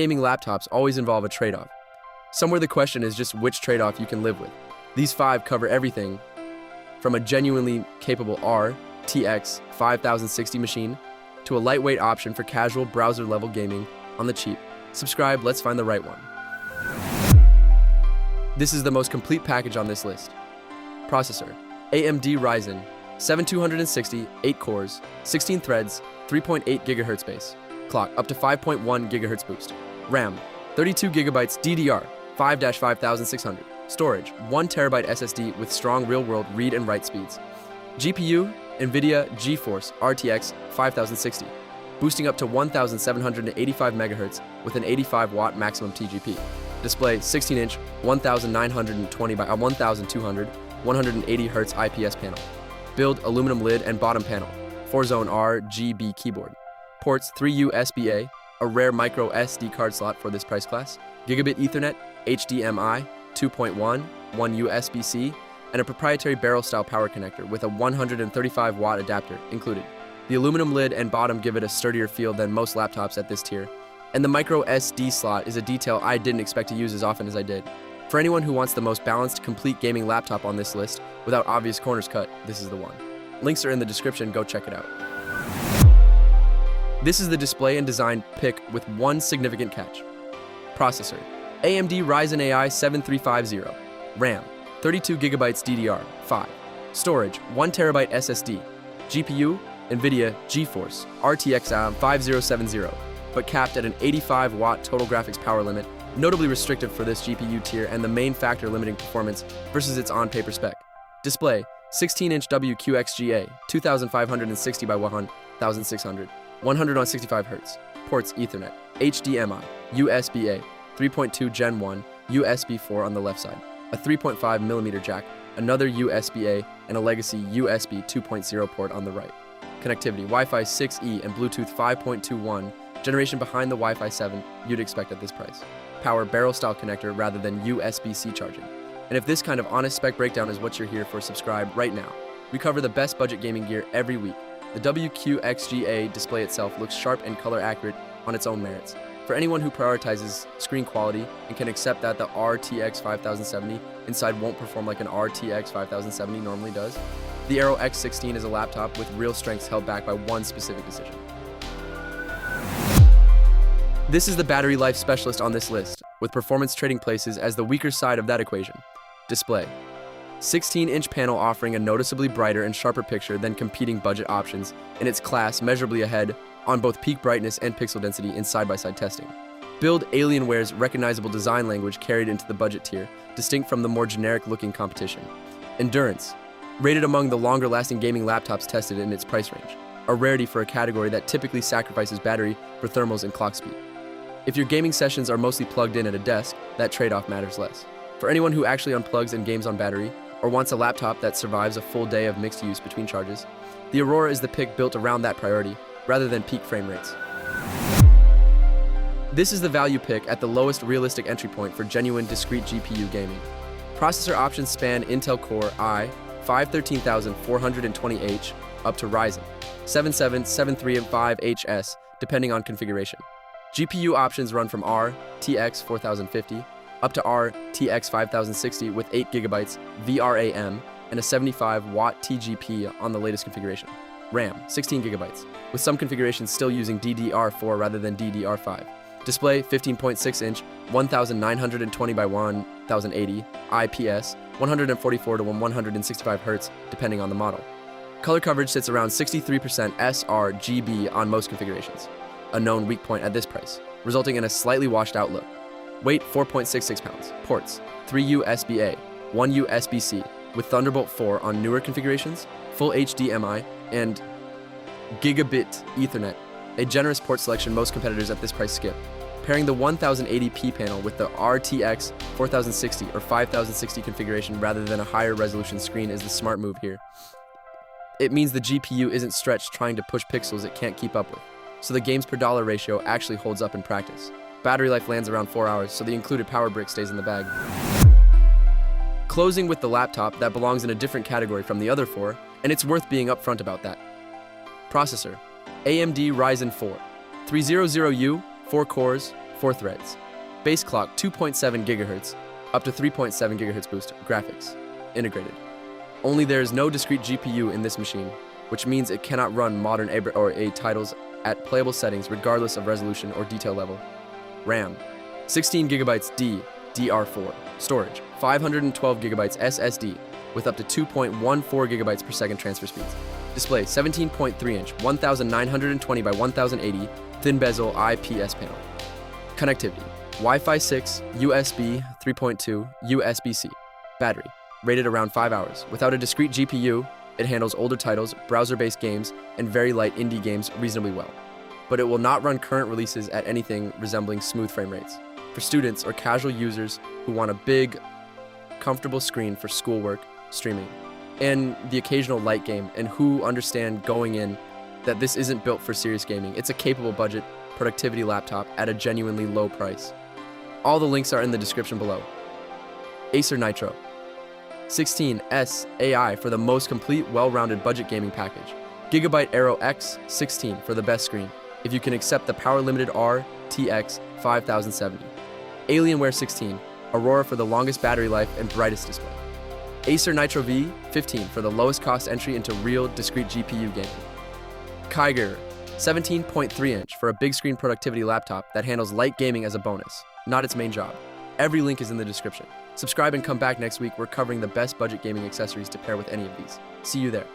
Gaming laptops always involve a trade-off. Somewhere the question is just which trade-off you can live with. These 5 cover everything from a genuinely capable RTX 5060 machine to a lightweight option for casual browser-level gaming on the cheap. Subscribe, let's find the right one. This is the most complete package on this list. Processor: AMD Ryzen 7260, 8 cores, 16 threads, 3.8 GHz base. Clock up to 5.1 GHz boost. RAM: 32 GB DDR 5-5600. Storage: 1 TB SSD with strong real-world read and write speeds. GPU: NVIDIA GeForce RTX 5060, boosting up to 1785 MHz with an 85-watt maximum TGP. Display: 16-inch 1920 by 1200 180 Hz IPS panel. Build: aluminum lid and bottom panel. 4-zone RGB keyboard. Ports: 3 USB-A, a rare micro SD card slot for this price class, Gigabit Ethernet, HDMI 2.1, 1 USB-C, and a proprietary barrel-style power connector with a 135-watt adapter included. The aluminum lid and bottom give it a sturdier feel than most laptops at this tier, and the micro SD slot is a detail I didn't expect to use as often as I did. For anyone who wants the most balanced, complete gaming laptop on this list, without obvious corners cut, this is the one. Links are in the description, go check it out. This is the display and design pick with one significant catch. Processor: AMD Ryzen AI 7350. RAM: 32 GB DDR5. Storage: 1 TB SSD. GPU: NVIDIA GeForce RTX 5070, but capped at an 85-watt total graphics power limit, notably restrictive for this GPU tier and the main factor limiting performance versus its on-paper spec. Display: 16-inch WQXGA 2560 by 1600, 165 Hz. Ports: Ethernet, HDMI, USB-A, 3.2 Gen 1, USB 4 on the left side, a 3.5mm jack, another USB-A, and a legacy USB 2.0 port on the right. Connectivity: Wi-Fi 6E and Bluetooth 5.21, generation behind the Wi-Fi 7 you'd expect at this price. Power: barrel-style connector rather than USB-C charging. And if this kind of honest spec breakdown is what you're here for, subscribe right now. We cover the best budget gaming gear every week. The WQXGA display itself looks sharp and color accurate on its own merits. For anyone who prioritizes screen quality and can accept that the RTX 5070 inside won't perform like an RTX 5070 normally does, the Aero X16 is a laptop with real strengths held back by one specific decision. This is the battery life specialist on this list, with performance trading places as the weaker side of that equation. Display: 16-inch panel offering a noticeably brighter and sharper picture than competing budget options in its class, measurably ahead on both peak brightness and pixel density in side-by-side testing. Build: Alienware's recognizable design language carried into the budget tier, distinct from the more generic-looking competition. Endurance: rated among the longer-lasting gaming laptops tested in its price range, a rarity for a category that typically sacrifices battery for thermals and clock speed. If your gaming sessions are mostly plugged in at a desk, that trade-off matters less. For anyone who actually unplugs and games on battery, or wants a laptop that survives a full day of mixed use between charges, the Aurora is the pick built around that priority, rather than peak frame rates. This is the value pick at the lowest realistic entry point for genuine discrete GPU gaming. Processor options span Intel Core i5-13420H up to Ryzen 7 73 and 5HS, depending on configuration. GPU options run from RTX 4050 up to RTX 5060 with 8 GB VRAM and a 75-watt TGP on the latest configuration. RAM: 16 GB, with some configurations still using DDR4 rather than DDR5. Display: 15.6-inch 1920 by 1080 IPS, 144 to 165 Hz depending on the model. Color coverage sits around 63% sRGB on most configurations, a known weak point at this price, resulting in a slightly washed out look. Weight: 4.66 pounds. Ports: 3 USB-A, 1 USB-C, with Thunderbolt 4 on newer configurations, full HDMI, and Gigabit Ethernet, a generous port selection most competitors at this price skip. Pairing the 1080p panel with the RTX 4060 or 5060 configuration rather than a higher resolution screen is the smart move here. It means the GPU isn't stretched trying to push pixels it can't keep up with, so the games per dollar ratio actually holds up in practice. Battery life lands around 4 hours, so the included power brick stays in the bag. Closing with the laptop that belongs in a different category from the other 4, and it's worth being upfront about that. Processor: AMD Ryzen 4 300U, 4 cores, 4 threads. Base clock 2.7 GHz, up to 3.7 GHz boost. Graphics integrated. Only there is no discrete GPU in this machine, which means it cannot run modern A titles at playable settings regardless of resolution or detail level. RAM 16 GB DDR4. Storage 512 GB SSD with up to 2.14 GB per second transfer speeds. Display 17.3 inch 1920 by 1080 thin bezel IPS panel. Connectivity Wi-Fi 6, USB 3.2, USB-C. Battery rated around 5 hours. Without a discrete GPU, it handles older titles, browser-based games, and very light indie games reasonably well. But it will not run current releases at anything resembling smooth frame rates. For students or casual users who want a big, comfortable screen for schoolwork, streaming, and the occasional light game, and who understand going in that this isn't built for serious gaming. It's a capable budget productivity laptop at a genuinely low price. All the links are in the description below. Acer Nitro 16S AI for the most complete, well-rounded budget gaming package. Gigabyte Aero X16 for the best screen, if you can accept the power-limited RTX 5070. Alienware 16, Aurora for the longest battery life and brightest display. Acer Nitro V 15 for the lowest cost entry into real discrete GPU gaming. KAIGERR 17.3 inch for a big screen productivity laptop that handles light gaming as a bonus, not its main job. Every link is in the description. Subscribe and come back next week. We're covering the best budget gaming accessories to pair with any of these. See you there.